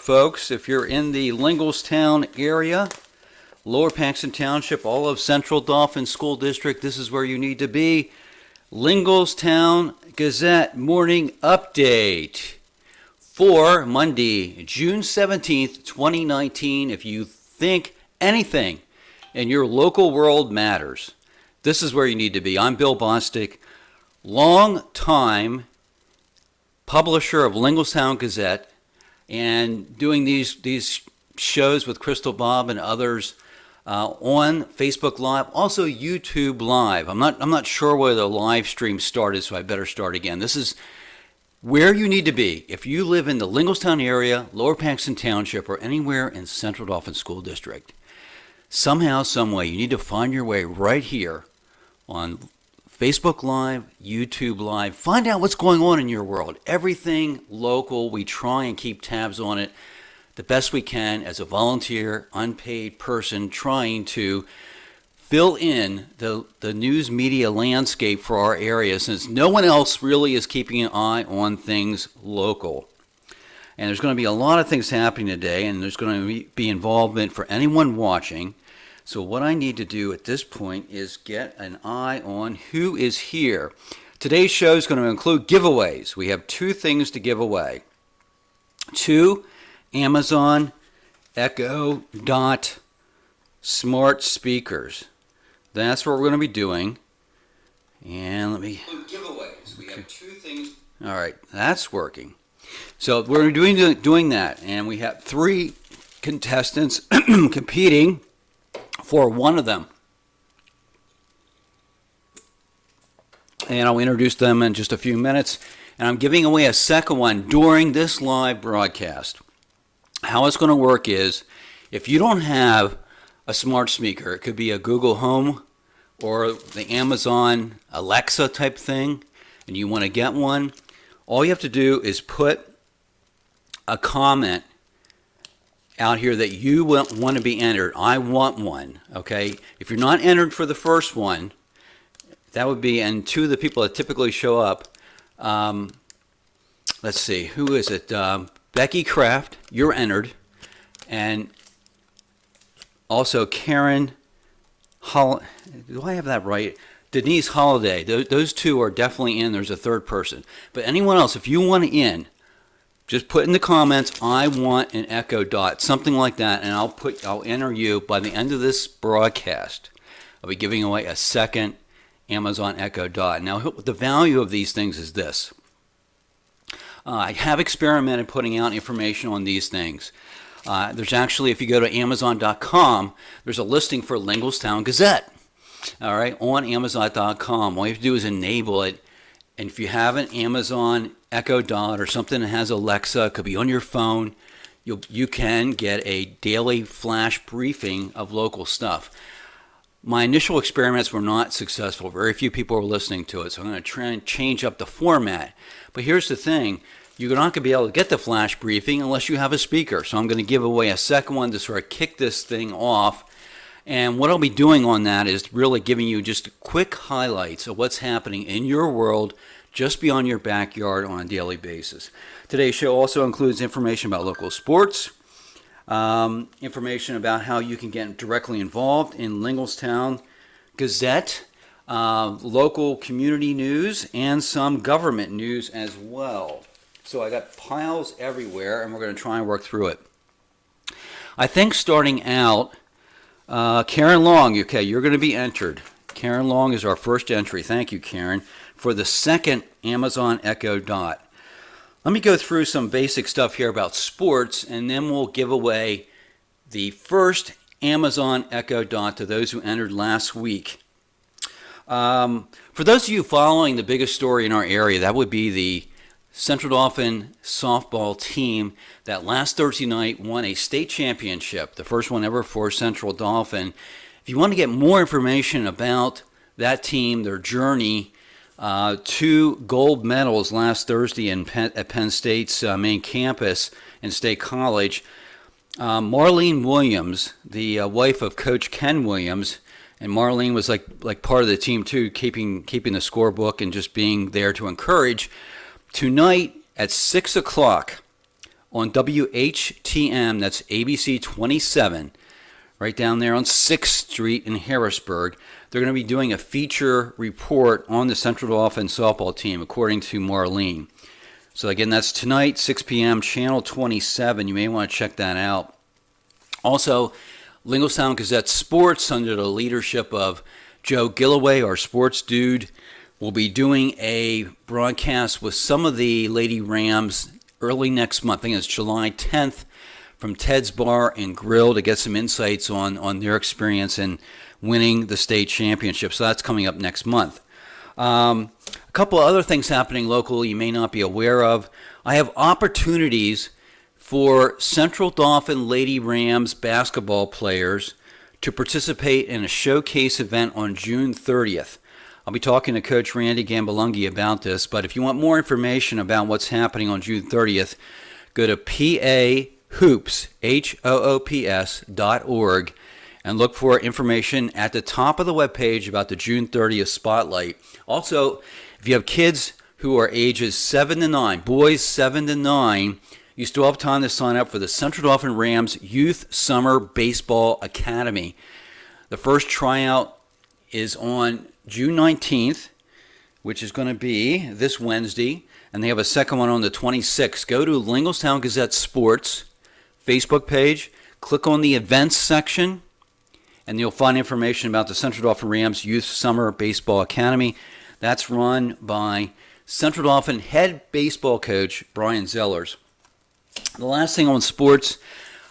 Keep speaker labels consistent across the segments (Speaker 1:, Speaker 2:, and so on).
Speaker 1: work, folks. If you're in the Linglestown area, Lower Paxton Township, all of Central Dauphin School District, this is where you need to be. Linglestown Gazette Morning Update for Monday, June 17th, 2019. If you think anything in your local world matters, this is where you need to be. I'm Bill Bostic, long-time publisher of Linglestown Gazette, and doing these shows with Crystal Bob and others on Facebook Live, also YouTube Live. I'm not sure where the live stream started, so I better start again. This is where you need to be if you live in the Linglestown area, Lower Paxton Township, or anywhere in Central Dauphin School District. Somehow, some way, you need to find your way right here on Facebook Live, YouTube Live. Find out what's going on in your world. Everything local. We try and keep tabs on it the best we can as a volunteer, unpaid person trying to fill in the news media landscape for our area, since no one else really is keeping an eye on things local. And there's going to be a lot of things happening today, and there's going to be involvement for anyone watching. So what I need to do at this point is get an eye on who is here. Today's show is going to include giveaways. We have two things to give away. 2 Amazon Echo Dot smart speakers. That's what we're going to be doing. And let me... Giveaways. We have 2 things. All right, that's working. So we're doing that, and we have 3 contestants competing for one of them. And I'll introduce them in just a few minutes. And I'm giving away a second one during this live broadcast. How it's going to work is, if you don't have a smart speaker, it could be a Google Home or the Amazon Alexa type thing, and you want to get one, all you have to do is put a comment out here that you want to be entered. I want one, okay? If you're not entered for the first one, that would be, and 2 of the people that typically show up, let's see, who is it? Becky Kraft, you're entered, and also Karen, do I have that right? Denise Holiday. Those 2 are definitely in. There's a third person. But anyone else, if you want to in, just put in the comments, I want an Echo Dot, something like that, and I'll enter you by the end of this broadcast. I'll be giving away a second Amazon Echo Dot. Now, the value of these things is this. I have experimented putting out information on these things. There's actually, if you go to Amazon.com, there's a listing for Linglestown Gazette. All right, on Amazon.com. All you have to do is enable it. And if you have an Amazon Echo Dot or something that has Alexa, it could be on your phone, you can get a daily flash briefing of local stuff. My initial experiments were not successful. Very few people were listening to it, so I'm going to try and change up the format. But here's the thing. You're not going to be able to get the flash briefing unless you have a speaker. So I'm going to give away a second one to sort of kick this thing off. And what I'll be doing on that is really giving you just quick highlights of what's happening in your world just beyond your backyard on a daily basis. Today's show also includes information about local sports, information about how you can get directly involved in Linglestown Gazette, local community news, and some government news as well. So I got piles everywhere, and we're going to try and work through it. I think starting out, Karen Long, okay, you're going to be entered. Karen Long is our first entry. Thank you, Karen, for the second Amazon Echo Dot. Let me go through some basic stuff here about sports, and then we'll give away the first Amazon Echo Dot to those who entered last week. For those of you following the biggest story in our area, that would be the Central Dauphin softball team that last Thursday night won a state championship, the first one ever for Central Dauphin. If you want to get more information about that team, their journey, 2 gold medals last Thursday at Penn State's main campus in State College, Marlene Williams, the wife of Coach Ken Williams, and Marlene was like part of the team too, keeping the scorebook and just being there to encourage. Tonight at 6 o'clock on WHTM, that's ABC 27, right down there on 6th Street in Harrisburg. They're going to be doing a feature report on the Central Dauphin softball team, according to Marlene. So again, that's tonight, 6 p.m., Channel 27. You may want to check that out. Also, Linglestown Gazette Sports, under the leadership of Joe Gilloway, our sports dude, will be doing a broadcast with some of the Lady Rams early next month. I think it's July 10th, from Ted's Bar and Grill, to get some insights on their experience in winning the state championship. So that's coming up next month. A couple of other things happening locally you may not be aware of. I have opportunities for Central Dauphin Lady Rams basketball players to participate in a showcase event on June 30th. I'll be talking to Coach Randy Gambalungi about this, but if you want more information about what's happening on June 30th, go to PAHoops, HOOPS.org, and look for information at the top of the webpage about the June 30th spotlight. Also, if you have kids who are ages 7 to 9, boys 7 to 9, you still have time to sign up for the Central Dauphin Rams Youth Summer Baseball Academy. The first tryout is on June 19th, which is going to be this Wednesday, and they have a second one on the 26th. Go to Linglestown Gazette Sports Facebook page, click on the events section, and you'll find information about the Central Dauphin Rams Youth Summer Baseball Academy. That's run by Central Dauphin head baseball coach Brian Zellers. The last thing on sports,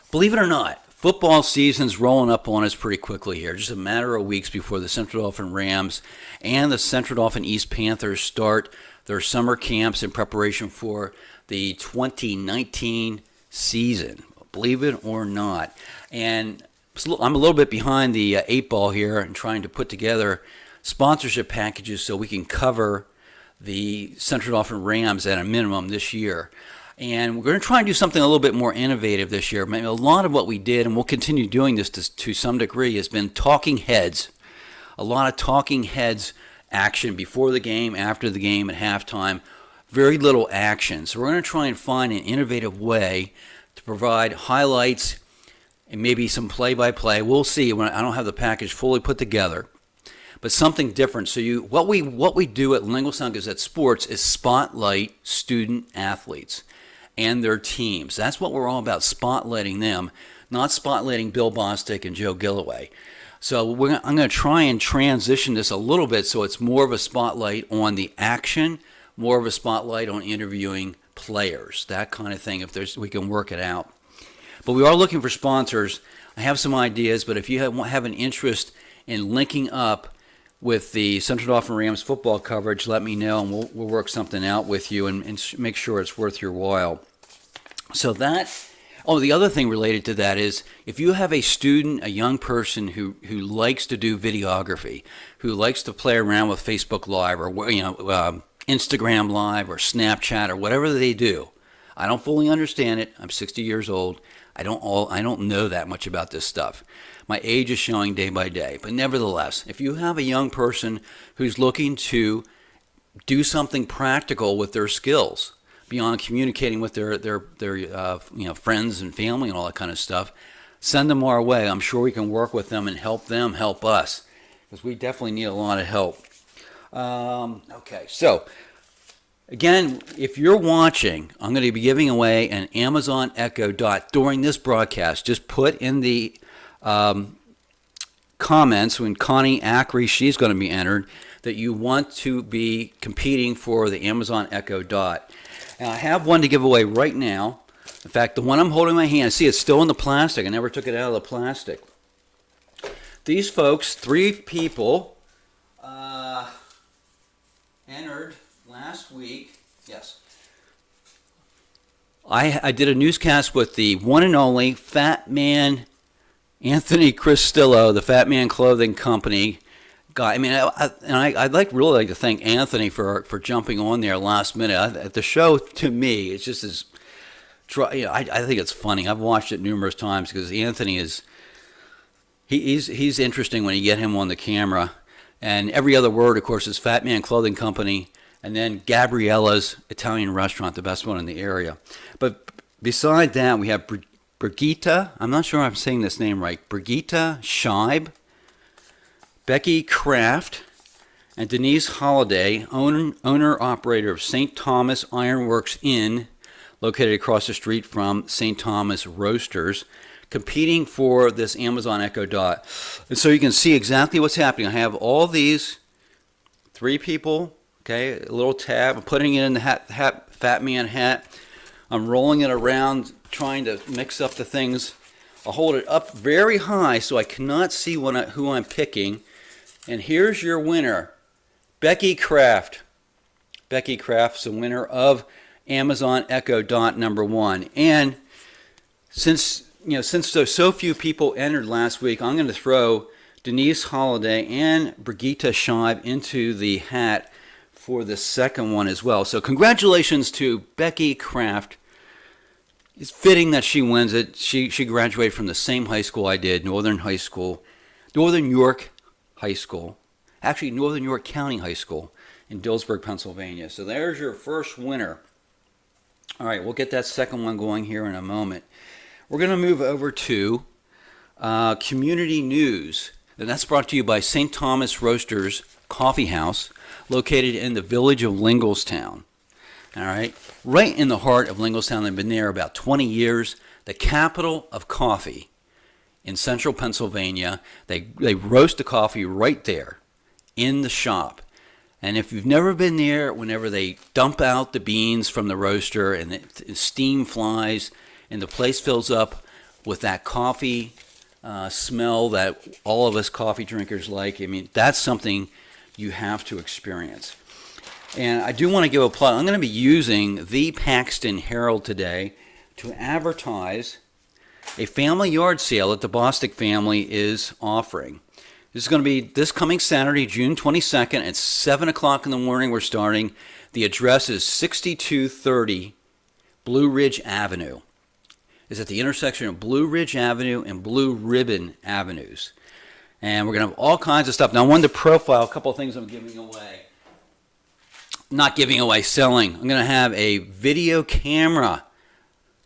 Speaker 1: believe it or not, football season's rolling up on us pretty quickly here. Just a matter of weeks before the Central Dauphin Rams and the Central Dauphin East Panthers start their summer camps in preparation for the 2019 season. Believe it or not. And I'm a little bit behind the 8 ball here and trying to put together sponsorship packages so we can cover the Central Dauphin Rams at a minimum this year. And we're going to try and do something a little bit more innovative this year. Maybe a lot of what we did, and we'll continue doing this to some degree, has been talking heads. A lot of talking heads action before the game, after the game, at halftime. Very little action. So we're going to try and find an innovative way to provide highlights and maybe some play-by-play. We'll see. I don't have the package fully put together, but something different. So what we do at Linglestown Gazette Sports is spotlight student athletes and their teams. That's what we're all about, spotlighting them, not spotlighting Bill Bostic and Joe Gilloway. So I'm going to try and transition this a little bit so it's more of a spotlight on the action, more of a spotlight on interviewing players, that kind of thing, if we can work it out. But we are looking for sponsors. I have some ideas, but if you have an interest in linking up with the Central Dauphin Rams football coverage, let me know, and we'll work something out with you and make sure it's worth your while. So the other thing related to that is if you have a student, a young person who likes to do videography, who likes to play around with Facebook Live or Instagram Live or Snapchat or whatever they do, I don't fully understand it. I'm 60 years old. I don't know that much about this stuff. My age is showing day by day. But nevertheless, if you have a young person who's looking to do something practical with their skills beyond communicating with their friends and family and all that kind of stuff, send them our way. I'm sure we can work with them and help them help us, because we definitely need a lot of help. Okay, so again, if you're watching, I'm going to be giving away an Amazon Echo Dot during this broadcast. Just put in the comments when Connie Ackery, she's going to be entered, that you want to be competing for the Amazon Echo Dot. And I have one to give away right now. In fact, the one I'm holding in my hand, see, it's still in the plastic. I never took it out of the plastic. These folks, 3 people, entered last week. Yes. I did a newscast with the one and only Fat Man Anthony Cristillo, the Fat Man Clothing Company guy. I mean, I'd really like to thank Anthony for jumping on there last minute. The show, to me, it's just as, I think it's funny. I've watched it numerous times because Anthony is, he's interesting when you get him on the camera. And every other word, of course, is Fat Man Clothing Company, and then Gabriella's Italian Restaurant, the best one in the area. But beside that, we have Brigitte, I'm not sure I'm saying this name right, Brigitte Scheib, Becky Kraft, and Denise Holliday, owner-operator of St. Thomas Ironworks Inn, located across the street from St. Thomas Roasters, competing for this Amazon Echo Dot. And so you can see exactly what's happening. I have all these 3 people, okay, a little tab. I'm putting it in the Fat Man hat. I'm rolling it around, trying to mix up the things. I'll hold it up very high so I cannot see who I'm picking. And here's your winner, Becky Kraft. Becky Kraft's the winner of Amazon Echo Dot #1. And since there's so few people entered last week, I'm going to throw Denise Holliday and Brigitte Scheib into the hat for the second one as well. So congratulations to Becky Kraft. It's fitting that she wins it. She graduated from the same high school I did, Northern York High School. Actually, Northern York County High School in Dillsburg, Pennsylvania. So there's your first winner. All right, we'll get that second one going here in a moment. We're going to move over to community news. And that's brought to you by St. Thomas Roasters Coffee House, located in the village of Linglestown. All right, right in the heart of Linglestown. They've been there about 20 years. The capital of coffee in central Pennsylvania. They roast the coffee right there in the shop. And if you've never been there, whenever they dump out the beans from the roaster and the steam flies and the place fills up with that coffee smell that all of us coffee drinkers like, I mean, that's something you have to experience. And I do want to give a plug. I'm going to be using the Paxton Herald today to advertise a family yard sale that the Bostic family is offering. This is going to be this coming Saturday, June 22nd at 7 o'clock in the morning. We're starting. The address is 6230 Blue Ridge Avenue. It's at the intersection of Blue Ridge Avenue and Blue Ribbon Avenues. And we're going to have all kinds of stuff. Now, I wanted to profile a couple of things I'm giving away. Not giving away, selling. I'm going to have a video camera,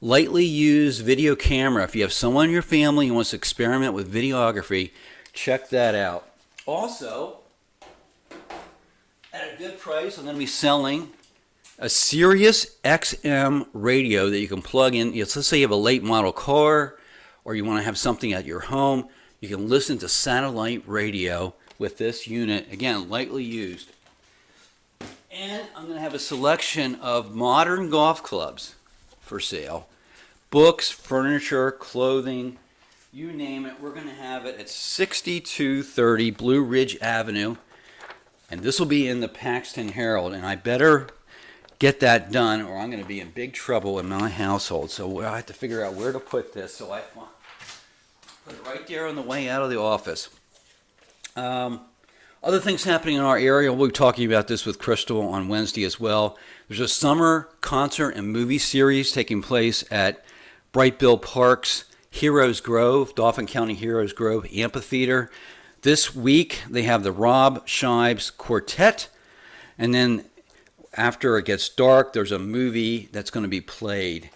Speaker 1: lightly used video camera. If you have someone in your family who wants to experiment with videography, check that out. Also, at a good price, I'm going to be selling a Sirius XM radio that you can plug in. Let's say you have a late model car or you want to have something at your home. You can listen to satellite radio with this unit. Again, lightly used. And I'm going to have a selection of modern golf clubs for sale. Books, furniture, clothing, you name it. We're going to have it at 6230 Blue Ridge Avenue. And this will be in the Paxton Herald. And I better get that done or I'm going to be in big trouble in my household. So I have to figure out where to put this. So I put it right there on the way out of the office. Other things happening in our area, we'll be talking about this with Crystal on Wednesday as well. There's a summer concert and movie series taking place at Bright Bill Park's Heroes Grove, Dauphin County Heroes Grove Amphitheater. This week, they have the Rob Shives Quartet. And then after it gets dark, there's a movie that's going to be played.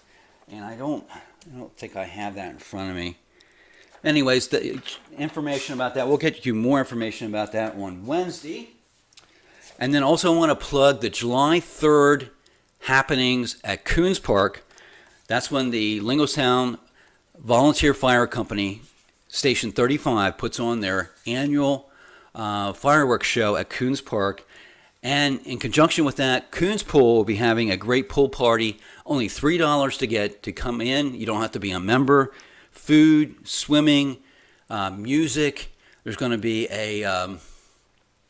Speaker 1: And I don't think I have that in front of me. Anyways, the information about that, we'll get you more information about that on Wednesday. And then also I want to plug the July 3rd happenings at Coons Park. That's when the Linglestown Volunteer Fire Company, Station 35, puts on their annual fireworks show at Coons Park. And in conjunction with that, Coons Pool will be having a great pool party. Only $3 to get to come in. You don't have to be a member. Food, swimming, music. There's going to be a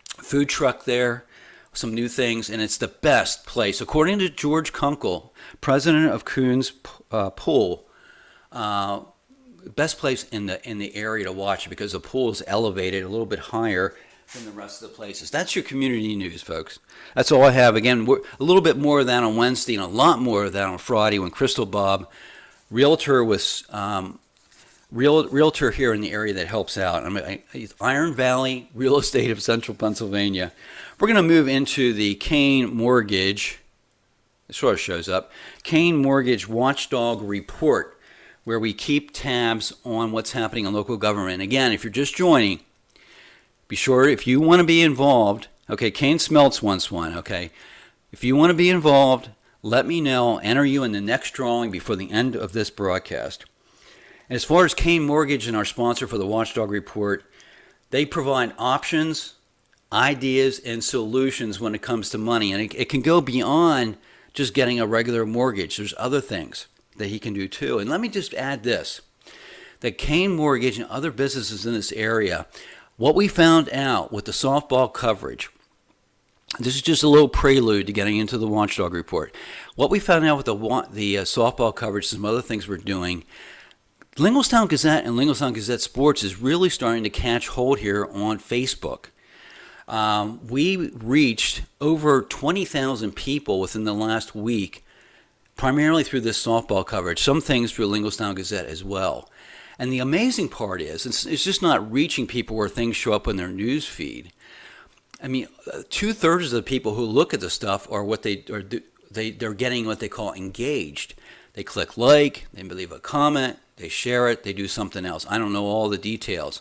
Speaker 1: food truck there, some new things, and it's the best place. According to George Kunkel, president of Coons Pool, best place in the area to watch because the pool is elevated a little bit higher than the rest of the places. That's your community news, folks. That's all I have. Again, a little bit more of that on Wednesday and a lot more of that on Friday when Crystal Bob, realtor with realtor here in the area that helps out. Iron Valley Real Estate of Central Pennsylvania. We're going to move into the Kane Mortgage it sort of shows up. Kane Mortgage Watchdog Report, where we keep tabs on what's happening in local government. Again, if you're just joining, be sure if you want to be involved. Okay, Kane Smeltz wants one. Okay, if you want to be involved, let me know. I'll enter you in the next drawing before the end of this broadcast. As far as Kane Mortgage and our sponsor for the Watchdog Report, they provide options, ideas, and solutions when it comes to money. And it can go beyond just getting a regular mortgage. There's other things that he can do too. And let me just add this, that Kane Mortgage and other businesses in this area, what we found out with the softball coverage, this is just a little prelude to getting into the Watchdog Report. What we found out with the softball coverage, some other things we're doing, Linglestown Gazette and Linglestown Gazette Sports is really starting to catch hold here on Facebook. We reached over 20,000 people within the last week, primarily through this softball coverage, some things through Linglestown Gazette as well. And the amazing part is, it's just not reaching people where things show up in their news feed. I mean, 2/3 of the people who look at the stuff are they're getting what they call engaged. They click like, they leave a comment, they share it, they do something else. I don't know all the details,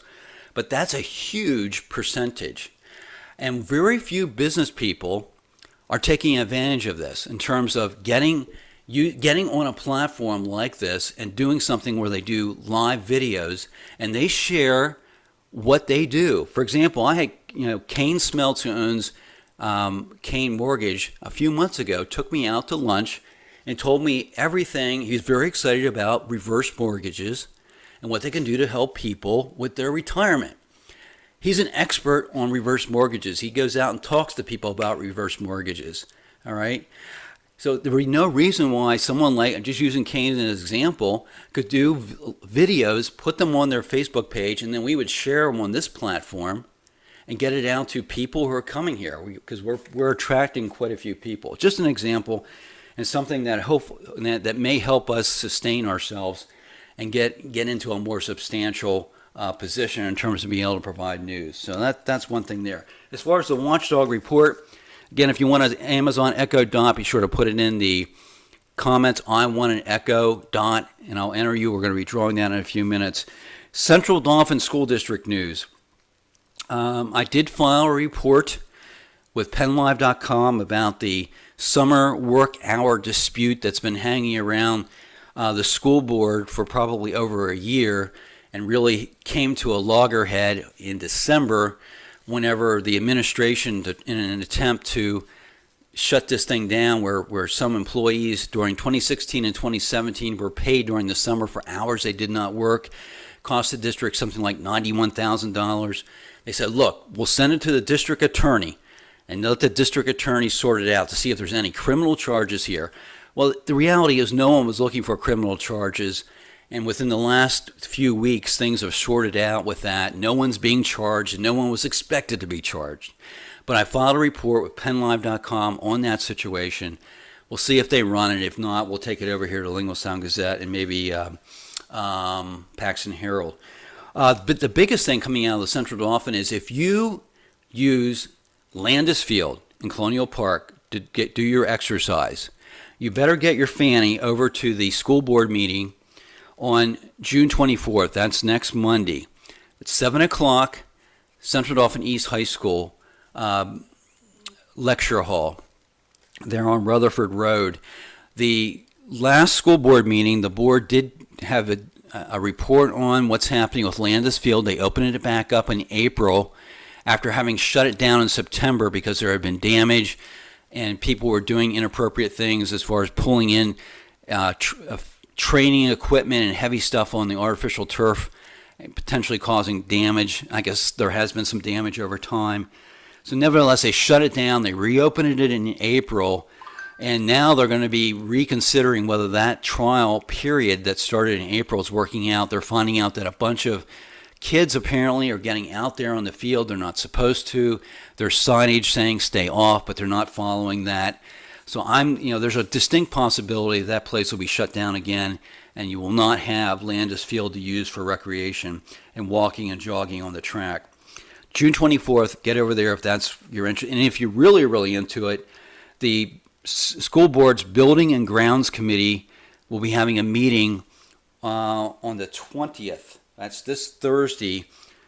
Speaker 1: but that's a huge percentage. And very few business people are taking advantage of this in terms of getting on a platform like this and doing something where they do live videos and they share what they do. For example, I had Kane Smeltz, who owns Kane Mortgage, a few months ago, took me out to lunch and told me everything. He's very excited about reverse mortgages and what they can do to help people with their retirement. He's an expert on reverse mortgages. He goes out and talks to people about reverse mortgages. All right. So there would be no reason why someone like, just using Kane as an example, could do videos, put them on their Facebook page, and then we would share them on this platform and get it out to people who are coming here, because we're attracting quite a few people. Just an example, and something that may help us sustain ourselves and get into a more substantial position in terms of being able to provide news. So that's one thing there. As far as the Watchdog Report, again, if you want an Amazon Echo Dot, be sure to put it in the comments. I want an Echo Dot, and I'll enter you. We're going to be drawing that in a few minutes. Central Dauphin School District news. I did file a report with PennLive.com about the summer work hour dispute that's been hanging around the school board for probably over a year, and really came to a loggerhead in December whenever the administration, in an attempt to shut this thing down, where some employees during 2016 and 2017 were paid during the summer for hours they did not work, cost the district something like $91,000. They said, look, we'll send it to the district attorney and let the district attorney sort it out to see if there's any criminal charges here. Well, the reality is no one was looking for criminal charges, and within the last few weeks, things have sorted out with that. No one's being charged, and no one was expected to be charged. But I filed a report with PennLive.com on that situation. We'll see if they run it. If not, we'll take it over here to Linglestown Gazette and maybe Paxton Herald. But the biggest thing coming out of the Central Dauphin is if you use Landis Field in Colonial Park to do your exercise, you better get your fanny over to the school board meeting on June 24th. That's next Monday. It's 7 o'clock, Central Dauphin East High School lecture hall. They're on Rutherford Road. The last school board meeting, the board did have a report on what's happening with Landis Field. They opened it back up in April after having shut it down in September because there had been damage and people were doing inappropriate things as far as pulling in training equipment and heavy stuff on the artificial turf, and potentially causing damage. I guess there has been some damage over time. So nevertheless, they shut it down. They reopened it in April, and now they're going to be reconsidering whether that trial period that started in April is working out. They're finding out that a bunch of kids apparently are getting out there on the field. They're not supposed to. There's signage saying stay off, but they're not following that. So there's a distinct possibility that place will be shut down again, and you will not have Landis Field to use for recreation and walking and jogging on the track. June 24th, get over there if that's your interest. And if you're really, really into it, the School Board's Building and Grounds Committee will be having a meeting on the 20th. That's this Thursday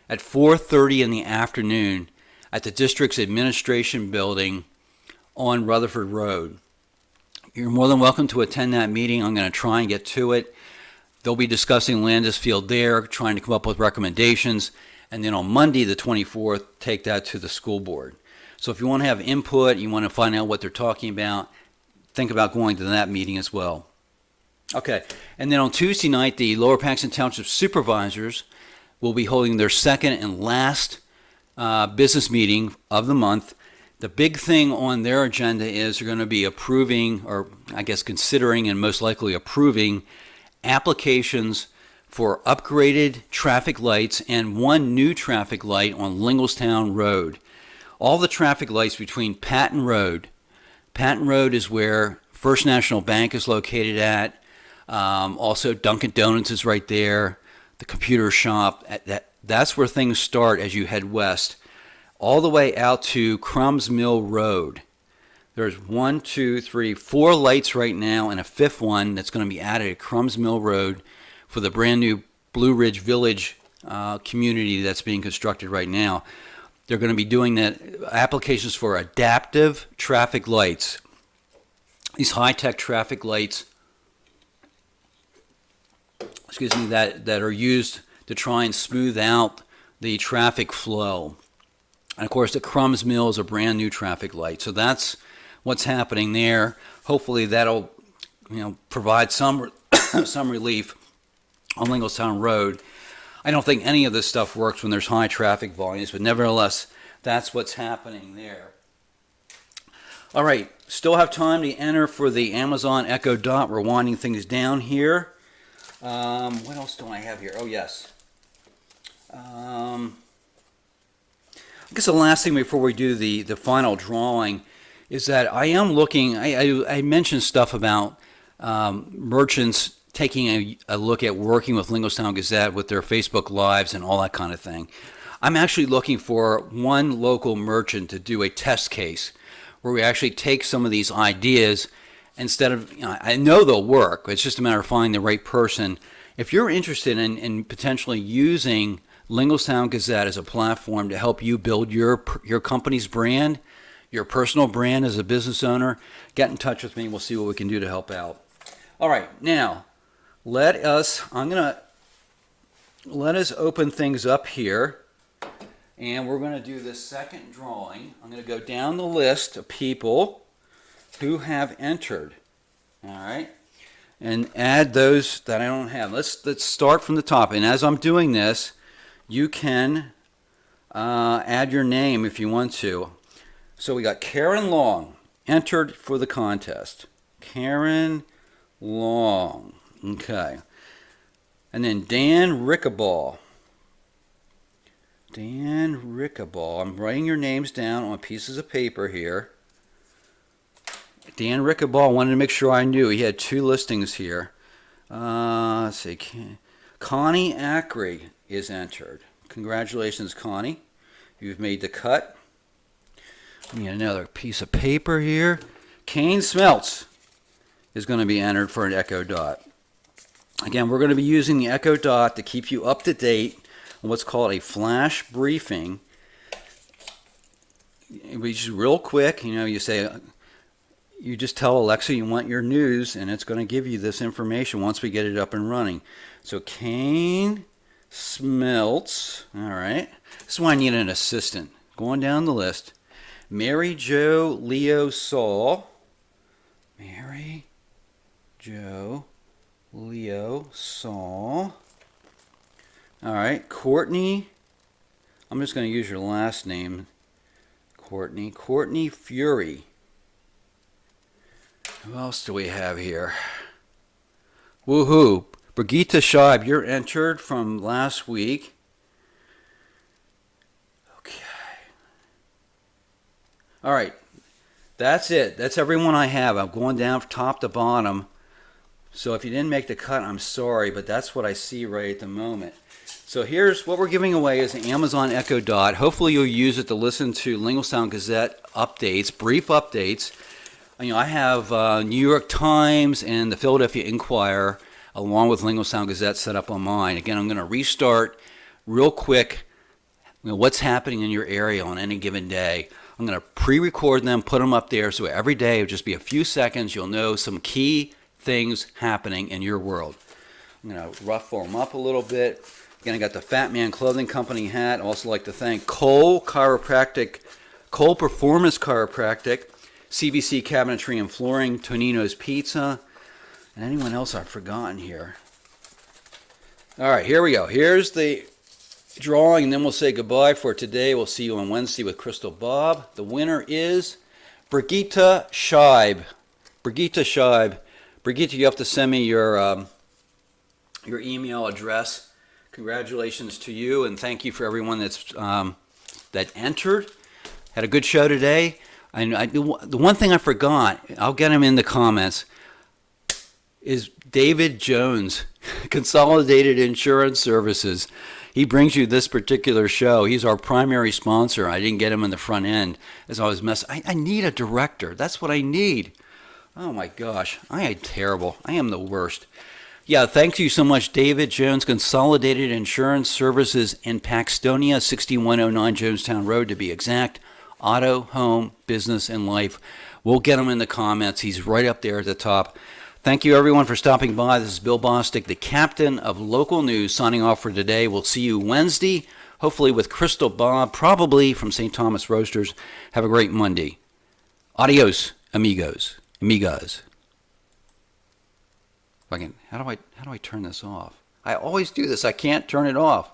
Speaker 1: at 4:30 in the afternoon at the district's administration building on Rutherford Road. You're more than welcome to attend that meeting. I'm going to try and get to it. They'll be discussing Landis Field there, trying to come up with recommendations, and then on Monday, the 24th, take that to the school board. So if you want to have input, you want to find out what they're talking about, think about going to that meeting as well. Okay, and then on Tuesday night, the Lower Paxton Township supervisors will be holding their second and last business meeting of the month. The big thing on their agenda is they're going to be approving, or I guess considering and most likely approving, applications for upgraded traffic lights and one new traffic light on Linglestown Road. All the traffic lights between Patton Road is where First National Bank is located at. Also Dunkin' Donuts is right there. The computer shop, that's where things start as you head west, all the way out to Crumbs Mill Road. There's 4 lights right now, and a fifth one that's going to be added at Crumbs Mill Road for the brand new Blue Ridge Village community that's being constructed right now. They're going to be doing that applications for adaptive traffic lights. These high-tech traffic lights, that are used to try and smooth out the traffic flow. And of course, the Crumbs Mill is a brand new traffic light. So that's what's happening there. Hopefully that'll, provide some relief on Linglestown Road. I don't think any of this stuff works when there's high traffic volumes, but nevertheless, that's what's happening there. All right, still have time to enter for the Amazon Echo Dot. We're winding things down here. What else do I have here? Oh, yes. I guess the last thing before we do the final drawing is that I am looking, I mentioned stuff about merchants taking a look at working with Linglestown Gazette with their Facebook Lives and all that kind of thing. I'm actually looking for one local merchant to do a test case where we actually take some of these ideas instead of, I know they'll work, it's just a matter of finding the right person. If you're interested in potentially using Linglestown Gazette as a platform to help you build your company's brand, your personal brand as a business owner, get in touch with me. We'll see what we can do to help out. All right, now let us open things up here, and we're going to do the second drawing. I'm going to go down the list of people who have entered, all right, and add those that I don't have. Let's start from the top, and as I'm doing this, you can add your name if you want to. So we got Karen Long entered for the contest. Karen Long, okay, and then Dan Rickaball. I'm writing your names down on pieces of paper here. Dan Rickaball, wanted to make sure I knew. He had 2 listings here. Let's see. Connie Ackery is entered. Congratulations, Connie. You've made the cut. We need another piece of paper here. Kane Smelts is going to be entered for an Echo Dot. Again, we're going to be using the Echo Dot to keep you up to date on what's called a flash briefing. Which is real quick. You say, you just tell Alexa you want your news, and it's going to give you this information once we get it up and running. So Kane Smelts, all right. This is why I need an assistant. Going down the list. Mary Jo Leo Saul. Mary Jo Leo Saul. All right. Courtney. I'm just going to use your last name. Courtney Fury. Who else do we have here? Woohoo. Brigitte Scheib, you're entered from last week. Okay. All right. That's it. That's everyone I have. I'm going down from top to bottom. So if you didn't make the cut, I'm sorry, but that's what I see right at the moment. So here's what we're giving away is the Amazon Echo Dot. Hopefully you'll use it to listen to Linglestown Gazette updates, brief updates. I have New York Times and the Philadelphia Inquirer, along with Linglestown Gazette, set up on mine. Again, I'm going to restart real quick what's happening in your area on any given day. I'm going to pre-record them, put them up there, so every day it'll just be a few seconds. You'll know some key things happening in your world. I'm going to ruffle them up a little bit. Again, I got the Fat Man Clothing Company hat. Also like to thank Cole Performance Chiropractic, CVC Cabinetry and Flooring, Tonino's Pizza, and anyone else I've forgotten here. All right, here we go. Here's the drawing, and then we'll say goodbye for today. We'll see you on Wednesday with Crystal Bob. The winner is Brigitte Scheib. Brigitte Scheib. Brigitte, you have to send me your email address. Congratulations to you, and thank you for everyone that entered. Had a good show today. The one thing I forgot, I'll get him in the comments, is David Jones, Consolidated Insurance Services. He brings you this particular show. He's our primary sponsor. I didn't get him in the front end as I was messing. I need a director. That's what I need. Oh my gosh, I am terrible. I am the worst. Yeah, thank you so much, David Jones, Consolidated Insurance Services in Paxtonia, 6109 Jonestown Road to be exact. Auto, home, business, and life. We'll get him in the comments. He's right up there at the top. Thank you, everyone, for stopping by. This is Bill Bostic, the captain of local news, signing off for today. We'll see you Wednesday, hopefully with Crystal Bob, probably from St. Thomas Roasters. Have a great Monday. Adios, amigos, amigas. How do I turn this off? I always do this. I can't turn it off.